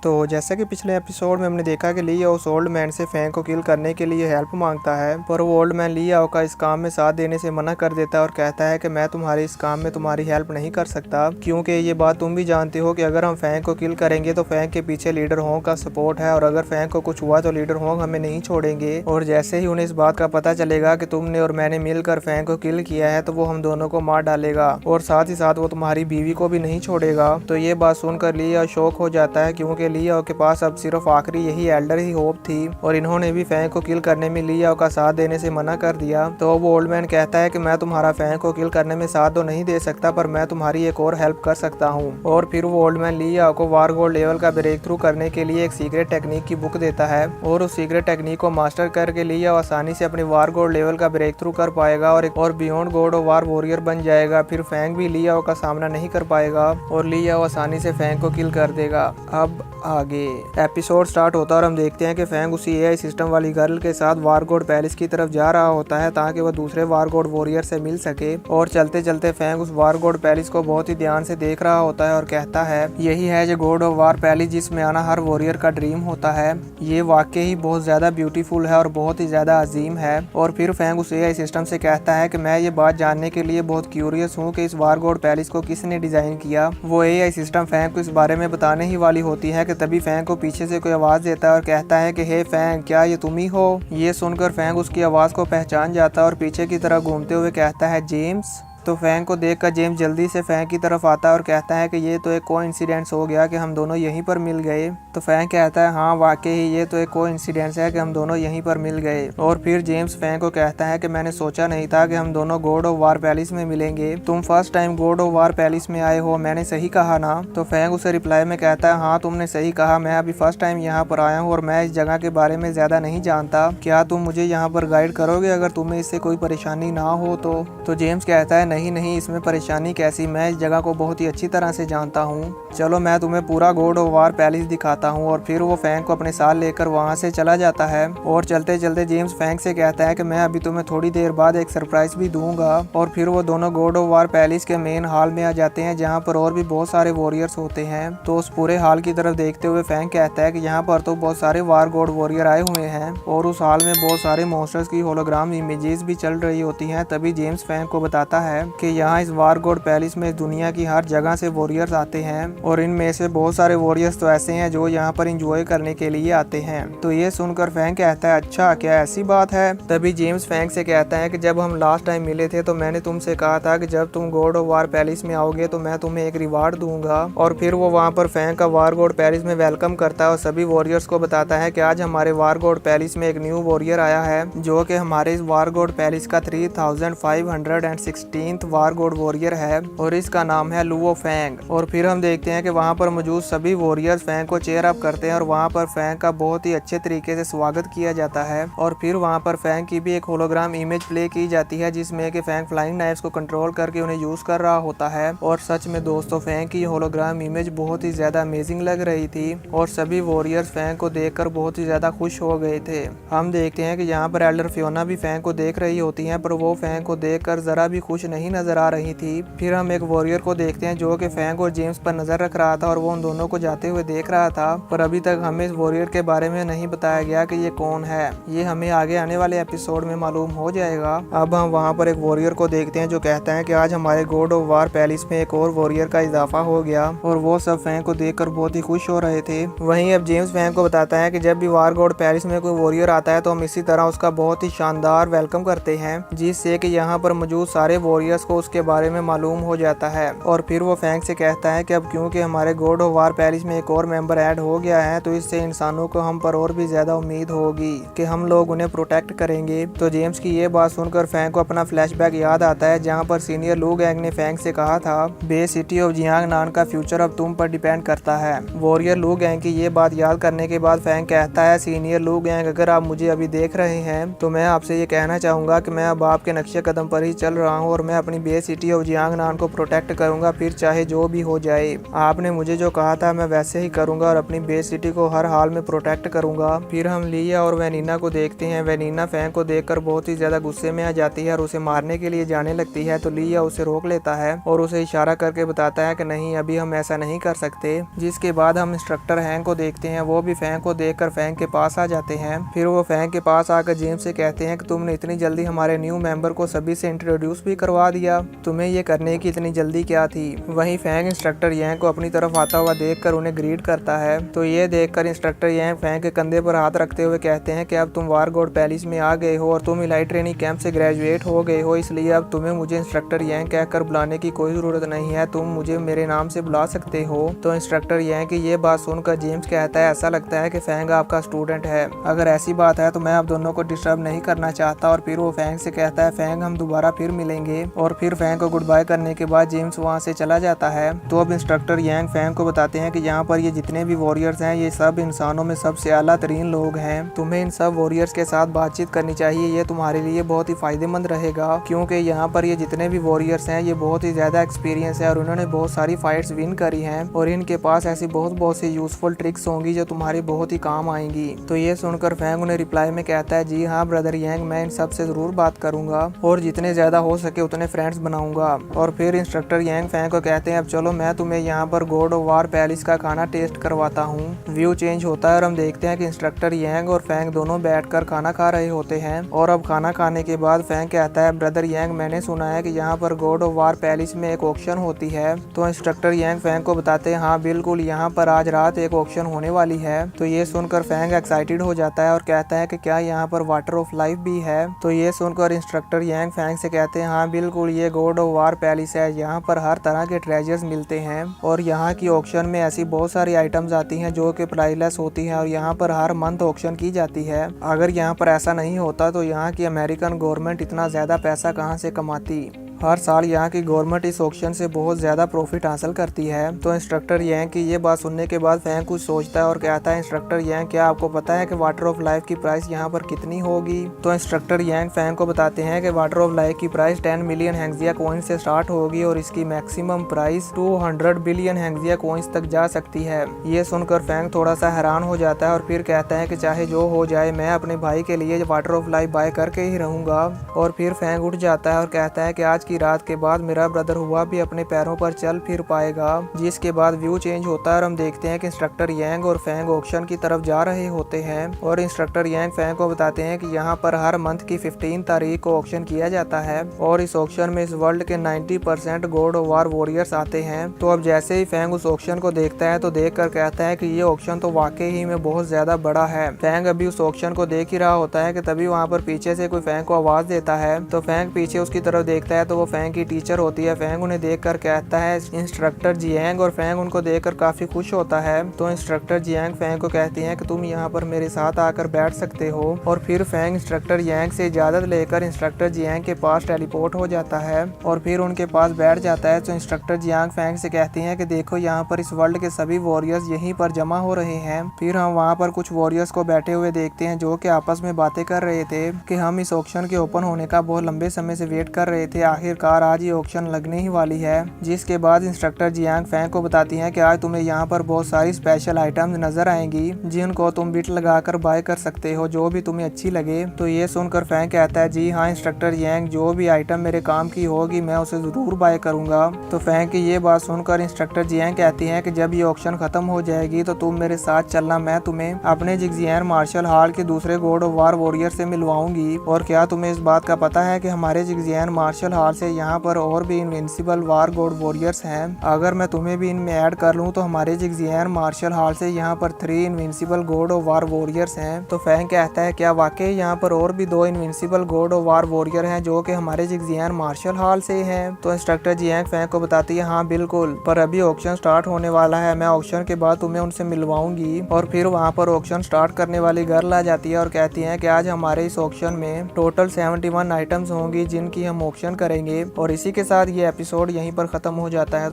तो जैसा कि पिछले एपिसोड में हमने देखा कि लियाओ उस ओल्ड मैन से फैंग को किल करने के लिए हेल्प मांगता है, पर वो ओल्ड मैन लियाओ का इस काम में साथ देने से मना कर देता है और कहता है कि मैं तुम्हारे इस काम में तुम्हारी हेल्प नहीं कर सकता, क्योंकि ये बात तुम भी जानते हो कि अगर हम फैंग को किल करेंगे तो फैंग के पीछे लीडर होंग का सपोर्ट है, और अगर फैंग को कुछ हुआ तो लीडर होंग हमें नहीं छोड़ेंगे। और जैसे ही उन्हें इस बात का पता चलेगा कि तुमने और मैंने मिलकर फैंग को किल किया है तो वो हम दोनों को मार डालेगा, और साथ ही साथ वो तुम्हारी बीवी को भी नहीं छोड़ेगा। तो ये बात सुनकर लियाओ शॉक हो जाता है, क्योंकि लियाओ के पास अब सिर्फ आखिरी यही एल्डर ही होप थी, और इन्होंने भी फैंग को किल करने में लियाओ का साथ देने से मना कर दिया। तो वो ओल्ड मैन कहता है कि मैं तुम्हारा फैंग को किल करने में साथ तो नहीं दे सकता, पर मैं तुम्हारी एक और हेल्प कर सकता हूँ। और फिर वो ओल्ड मैन लियाओ को वार गोल्ड लेवल का ब्रेक थ्रू करने के लिए एक सीक्रेट टेक्निक की बुक देता है, और उस सीक्रेट टेक्निक को मास्टर करके लियाओ आसानी से अपनी वार गोल्ड लेवल का ब्रेक थ्रू कर पाएगा और beyond God of war warrior बन जाएगा। फिर फैंग भी लियाओ का सामना नहीं कर पाएगा और लियाओ आसानी से फैंग को किल कर देगा। अब आगे एपिसोड स्टार्ट होता है और हम देखते हैं कि फैंग उसी एआई सिस्टम वाली गर्ल के साथ वार गॉड पैलेस की तरफ जा रहा होता है ताकि वह दूसरे वार गॉड वॉरियर से मिल सके। और चलते चलते फैंग उस वार गॉड पैलेस को बहुत ही ध्यान से देख रहा होता है और कहता है यही है जो गॉड ऑफ वार पैलेस जिसमें आना हर वॉरियर का ड्रीम होता है। ये वाकई ही बहुत ज्यादा ब्यूटीफुल है और बहुत ही ज्यादा अजीम है। और फिर फैंग उस एआई सिस्टम से कहता है कि मैं ये बात जानने के लिए बहुत क्यूरियस हूँ कि इस वार गॉड पैलेस को किसने डिजाइन किया। वो एआई सिस्टम फैंग को इस बारे में बताने ही वाली होती है कि तभी फैंग को पीछे से कोई आवाज देता है और कहता है कि हे फैंग, क्या ये तुम ही हो। ये सुनकर फैंग उसकी आवाज को पहचान जाता है और पीछे की तरफ घूमते हुए कहता है जेम्स। तो फैंग को देखकर जेम्स जल्दी से फैंग की तरफ आता है और कहता है कि ये तो एक कोइंसिडेंस हो गया कि हम दोनों यहीं पर मिल गए। तो फैंग कहता है हाँ वाकई ही ये तो एक कोइंसिडेंस है कि हम दोनों यहीं पर मिल गए। और फिर जेम्स फैंग को कहता है कि मैंने सोचा नहीं था कि हम दोनों गॉड ऑफ वार पैलेस में मिलेंगे। तुम first time God of war palace में आए हो, मैंने सही कहा ना। तो फैंग उसे रिप्लाई में कहता है हाँ तुमने सही कहा, मैं अभी फर्स्ट टाइम यहाँ पर आया हूँ और मैं इस जगह के बारे में ज्यादा नहीं जानता। क्या तुम मुझे यहाँ पर गाइड करोगे अगर तुम्हें इससे कोई परेशानी ना हो तो जेम्स कहता है नहीं इसमें परेशानी कैसी, मैं इस जगह को बहुत ही अच्छी तरह से जानता हूँ, चलो मैं तुम्हें पूरा गॉड ऑफ वार पैलेस दिखाता हूँ। और फिर वो फैंग को अपने साथ लेकर वहाँ से चला जाता है। और चलते चलते जेम्स फैंग से कहता है कि मैं अभी तुम्हें थोड़ी देर बाद एक सरप्राइज भी दूंगा। और फिर वो दोनों गॉड ऑफ वार पैलेस के मेन हॉल में आ जाते हैं जहाँ पर और भी बहुत सारे वॉरियर्स होते हैं। तो उस पूरे हॉल की तरफ देखते हुए फैंग कहता है कि यहाँ पर तो बहुत सारे वार गॉड वॉरियर आए हुए हैं और उस हॉल में बहुत सारे मॉन्स्टर्स की होलोग्राम इमेजेस भी चल रही होती हैं। तभी जेम्स फैंग को बताता है कि यहाँ इस वार गॉड पैलेस में दुनिया की हर जगह से वॉरियर्स आते हैं और इनमें से बहुत सारे वॉरियर्स तो ऐसे हैं जो यहाँ पर एंजॉय करने के लिए आते हैं। तो ये सुनकर फैंग कहता है अच्छा क्या ऐसी बात है। तभी जेम्स फैंग से कहता है कि जब हम लास्ट टाइम मिले थे तो मैंने तुमसे कहा था कि जब तुम गॉड ऑफ वार पैलेस में आओगे तो मैं तुम्हें एक रिवार्ड दूंगा। और फिर वो वहाँ पर फैंग का वार गॉड पैलेस में वेलकम करता है और सभी वॉरियर्स को बताता है कि आज हमारे वार गॉड पैलेस में एक न्यू वॉरियर आया है जो कि हमारे इस वार गॉड पैलेस का 3516th वार गॉड वॉरियर है और इसका नाम है लुओ फैंग। और फिर हम देखते हैं कि वहाँ पर मौजूद सभी वॉरियर्स फैंग को चेयर अप करते हैं और वहाँ पर फैंग का बहुत ही अच्छे तरीके से स्वागत किया जाता है। और फिर वहाँ पर फैंग की भी एक होलोग्राम इमेज प्ले की जाती है जिसमें कि फैंग फ्लाइंग नाइफ्स को कंट्रोल करके उन्हें यूज कर रहा होता है। और सच में दोस्तों फैंग की होलोग्राम इमेज बहुत ही ज्यादा अमेजिंग लग रही थी और सभी वॉरियर्स फैंग को देखकर बहुत ही ज्यादा खुश हो गए थे। हम देखते हैं कि यहाँ पर एल्डर फियोना भी फैंग को देख रही होती है, पर वो फैंग को देखकर जरा भी खुश नहीं नजर आ रही थी। फिर हम एक वॉरियर को देखते हैं जो कि फैंग और जेम्स पर नजर रख रहा था और वो उन दोनों को जाते हुए देख रहा था, पर अभी तक हमें इस वॉरियर के बारे में नहीं बताया गया कि ये कौन है। ये हमें आगे आने वाले एपिसोड में मालूम हो जाएगा। अब हम वहाँ पर एक वॉरियर को देखते हैं जो कहता है कि आज हमारे गॉड ऑफ वार पैलेस में एक और वॉरियर का इजाफा हो गया और वो सब फैंग को देखकर बहुत ही खुश हो रहे थे। वहीं अब जेम्स फैंग को बताता है कि जब भी वार गॉड पैलेस में कोई वॉरियर आता है तो हम इसी तरह उसका बहुत ही शानदार वेलकम करते हैं जिससे कि यहाँ पर मौजूद सारे वॉरियर्स को उसके बारे में मालूम हो जाता है। और फिर वो फैंग से कहता है कि अब क्योंकि हमारे गॉड ऑफ वार पैलेस में एक और मेंबर ऐड हो गया है तो इससे इंसानों को हम पर और भी ज्यादा उम्मीद होगी कि हम लोग उन्हें प्रोटेक्ट करेंगे। तो जेम्स की ये बात सुनकर फैंग को अपना फ्लैशबैक याद आता है जहाँ पर सीनियर लू गैंग ने फैंग से कहा था बे सिटी ऑफ जियांग नान का फ्यूचर अब तुम पर डिपेंड करता है। वॉरियर लू गैंग की ये बात याद करने के बाद फैंग कहता है सीनियर लू गैंग अगर आप मुझे अभी देख रहे हैं तो मैं आपसे ये कहना चाहूंगा कि मैं अब आपके नक्शे कदम पर ही चल रहा हूँ और मैं अपनी बेस सिटी ऑफ जियांगनान को प्रोटेक्ट करूंगा, फिर चाहे जो भी हो जाए। आपने मुझे जो कहा था मैं वैसे ही करूंगा और अपनी बेस सिटी को हर हाल में प्रोटेक्ट करूंगा। फिर हम लिया और वेनिना को देखते हैं। वेनिना फैंग को देखकर बहुत ही ज्यादा गुस्से में आ जाती है और उसे मारने के लिए जाने लगती है, तो लिया उसे रोक लेता है और उसे इशारा करके बताता है कि नहीं, अभी हम ऐसा नहीं कर सकते। जिसके बाद हम इंस्ट्रक्टर हैंग को देखते हैं। वो भी फैंग को देखकर फैंग के पास आ जाते हैं। फिर वो फैंग के पास आकर जेम्स से कहते हैं कि तुमने इतनी जल्दी हमारे न्यू मेंबर को सभी से इंट्रोड्यूस भी करवा दिया, तुम्हें ये करने की इतनी जल्दी क्या थी। वहीं फैंग इंस्ट्रक्टर यांग को अपनी तरफ आता हुआ देखकर उन्हें ग्रीट करता है, तो ये देखकर इंस्ट्रक्टर यांग फैंग के कंधे पर हाथ रखते हुए कहते हैं कि अब तुम वार गॉड पैलेस में आ गए हो और तुम इलाइट ट्रेनिंग कैंप से ग्रेजुएट हो गए हो, इसलिए अब तुम्हें मुझे इंस्ट्रक्टर यांग कहकर बुलाने की कोई जरूरत नहीं है, तुम मुझे मेरे नाम से बुला सकते हो। तो इंस्ट्रक्टर यांग की ये बात सुनकर जेम्स कहता है, ऐसा लगता है कि फैंग आपका स्टूडेंट है, अगर ऐसी बात है तो मैं आप दोनों को डिस्टर्ब नहीं करना चाहता। और फिर वो फैंग से कहता है, फैंग हम दोबारा फिर मिलेंगे। और फिर फैंग को गुड बाय करने के बाद जेम्स वहाँ से चला जाता है। तो अब इंस्ट्रक्टर यांग फैंग को बताते हैं कि यहाँ पर ये जितने भी वॉरियर्स हैं ये सब इंसानों में सबसे आला तरीन लोग हैं, तुम्हें इन सब वॉरियर्स के साथ बातचीत करनी चाहिए, ये तुम्हारे लिए बहुत ही फायदेमंद रहेगा, क्योंकि यहाँ पर ये जितने भी वॉरियर्स हैं ये बहुत ही ज्यादा एक्सपीरियंस है और उन्होंने बहुत सारी फाइट्स विन करी हैं और इनके पास ऐसी बहुत सी यूजफुल ट्रिक्स होंगी जो तुम्हारी बहुत ही काम आएंगी। तो ये सुनकर फैंग उन्हें रिप्लाई में कहता है, जी हाँ ब्रदर यांग, मैं इन सब से जरूर बात करूंगा और जितने ज्यादा हो सके उतने फ्रेंड्स बनाऊंगा। और फिर इंस्ट्रक्टर यांग फैंग को कहते हैं, अब चलो मैं तुम्हें यहाँ पर गॉड ऑफ वार पैलेस का खाना टेस्ट करवाता हूँ। व्यू चेंज होता है और हम देखते हैं कि इंस्ट्रक्टर यांग और फैंग दोनों बैठकर खाना खा रहे होते हैं। और अब खाना खाने के बाद फैंग कहता है, ब्रदर यांग मैंने सुना है कि यहाँ पर गॉड ऑफ वार पैलेस में एक ऑक्शन होती है। तो इंस्ट्रक्टर यांग फैंग को बताते हैं, हाँ बिल्कुल, यहाँ पर आज रात एक ऑक्शन होने वाली है। तो ये सुनकर फैंग एक्साइटेड हो जाता है और कहता है कि क्या यहाँ पर वाटर ऑफ लाइफ भी है। तो ये सुनकर इंस्ट्रक्टर यांग फैंग से कहते हैं, हाँ बिल्कुल, ये गॉड ऑफ वार पैलेस है, यहाँ पर हर तरह के ट्रेजर्स मिलते हैं और यहाँ की ऑक्शन में ऐसी बहुत सारी आइटम्स आती हैं जो कि प्राइसलेस होती हैं और यहाँ पर हर मंथ ऑक्शन की जाती है। अगर यहाँ पर ऐसा नहीं होता तो यहाँ की अमेरिकन गवर्नमेंट इतना ज्यादा पैसा कहाँ से कमाती। हर साल यहाँ की गवर्नमेंट इस ऑक्शन से बहुत ज्यादा प्रॉफिट हासिल करती है। तो इंस्ट्रक्टर यांग की ये बात सुनने के बाद फैंग कुछ सोचता है और कहता है, इंस्ट्रक्टर यांग क्या आपको पता है कि वाटर ऑफ लाइफ की प्राइस यहाँ पर कितनी होगी। तो इंस्ट्रक्टर यांग फैंग को बताते हैं कि वाटर ऑफ लाइफ की प्राइस 10 मिलियन हैंगजिया कॉइंस से स्टार्ट होगी और इसकी मैक्सिमम प्राइस 200 बिलियन हैंगजिया कॉइंस तक जा सकती है। ये सुनकर फैंग थोड़ा सा हैरान हो जाता है और फिर कहता है कि चाहे जो हो जाए मैं अपने भाई के लिए वाटर ऑफ लाइफ बाय करके ही रहूंगा। और फिर फैंग उठ जाता है और कहता है कि आज की रात के बाद मेरा ब्रदर हुआ भी अपने पैरों पर चल फिर पाएगा। जिसके बाद व्यू चेंज होता है और हम देखते हैं कि इंस्ट्रक्टर यांग और फैंग ऑक्शन की तरफ जा रहे होते हैं और इंस्ट्रक्टर यांग फैंग को बताते हैं कि यहाँ पर हर मंथ की 15 तारीख को ऑक्शन किया जाता है और इस ऑक्शन में इस वर्ल्ड के 90% गॉड ऑफ वार वॉरियर्स आते हैं। तो अब जैसे ही फैंग उस ऑक्शन को देखता है तो देख कर कहता है कि ये ऑक्शन तो वाकई ही में बहुत ज्यादा बड़ा है। फैंग अभी उस ऑक्शन को देख ही रहा होता है कि तभी वहाँ पर पीछे से कोई फैंग को आवाज देता है। तो फैंग पीछे उसकी तरफ देखता है तो वो फैंग की टीचर होती है। फैंग उन्हें देखकर कहता है इंस्ट्रक्टर जियांग और फैंग उनको देखकर काफी खुश होता है। तो इंस्ट्रक्टर जियांग फैंग को कहती हैं कि तुम यहाँ पर मेरे साथ आकर बैठ सकते हो और फिर फैंग इंस्ट्रक्टर यांग से इजाजत लेकर इंस्ट्रक्टर जियांग के पास टेलीपोर्ट हो जाता है और फिर उनके पास बैठ जाता है। तो इंस्ट्रक्टर जियांग फैंग से कहती हैं कि देखो यहाँ पर इस वर्ल्ड के सभी वॉरियर्स यहीं पर जमा हो रहे हैं। फिर हम वहाँ पर कुछ वॉरियर्स को बैठे हुए देखते हैं जो कि आपस में बातें कर रहे थे कि हम इस ऑक्शन के ओपन होने का बहुत लंबे समय से वेट कर रहे थे, आखिरकार आज ये ऑक्शन लगने ही वाली है। जिसके बाद इंस्ट्रक्टर जियांग फैंग को बताती हैं कि आज तुम्हें यहाँ पर बहुत सारी स्पेशल आइटम्स नजर आएंगी जिनको तुम बिट लगाकर बाय कर सकते हो, जो भी तुम्हें अच्छी लगे। तो ये सुनकर फैंग कहता है, जी हाँ इंस्ट्रक्टर जियांग, जो भी आइटम मेरे काम की होगी मैं उसे जरूर बाय करूंगा। तो फैंग की ये बात सुनकर इंस्ट्रक्टर जियांग कहती हैं कि जब ये ऑक्शन खत्म हो जाएगी तो तुम मेरे साथ चलना, मैं तुम्हें अपने जिग्जियान मार्शल हॉल के दूसरे गॉड ऑफ वार वॉरियर से मिलवाऊंगी। और क्या तुम्हें इस बात का पता है कि हमारे जिग्जियान मार्शल हॉल से यहाँ पर और भी इनविंसिबल वार गॉड वॉरियर्स हैं, अगर मैं तुम्हें भी इनमें ऐड कर लूँ तो हमारे जिग्जियान मार्शल हॉल से यहाँ पर 3 invincible God of war warriors हैं। तो फैंग कहता है, क्या वाकई यहाँ पर और भी 2 invincible God of war warrior हैं जो कि हमारे जिग्जियान मार्शल हॉल से हैं। तो इंस्ट्रक्टर जियांग फैंग को बताती है, हाँ बिल्कुल, पर अभी ऑक्शन स्टार्ट होने वाला है, मैं ऑक्शन के बाद तुम्हें उनसे मिलवाऊंगी। और फिर वहाँ पर ऑक्शन स्टार्ट करने वाली गर्ल आ जाती है और कहती है कि आज हमारे इस ऑक्शन में टोटल 71 आइटम्स होंगी जिनकी हम ऑक्शन करेंगे। और इसी के साथ ये एपिसोड यहीं पर खत्म हो जाता है।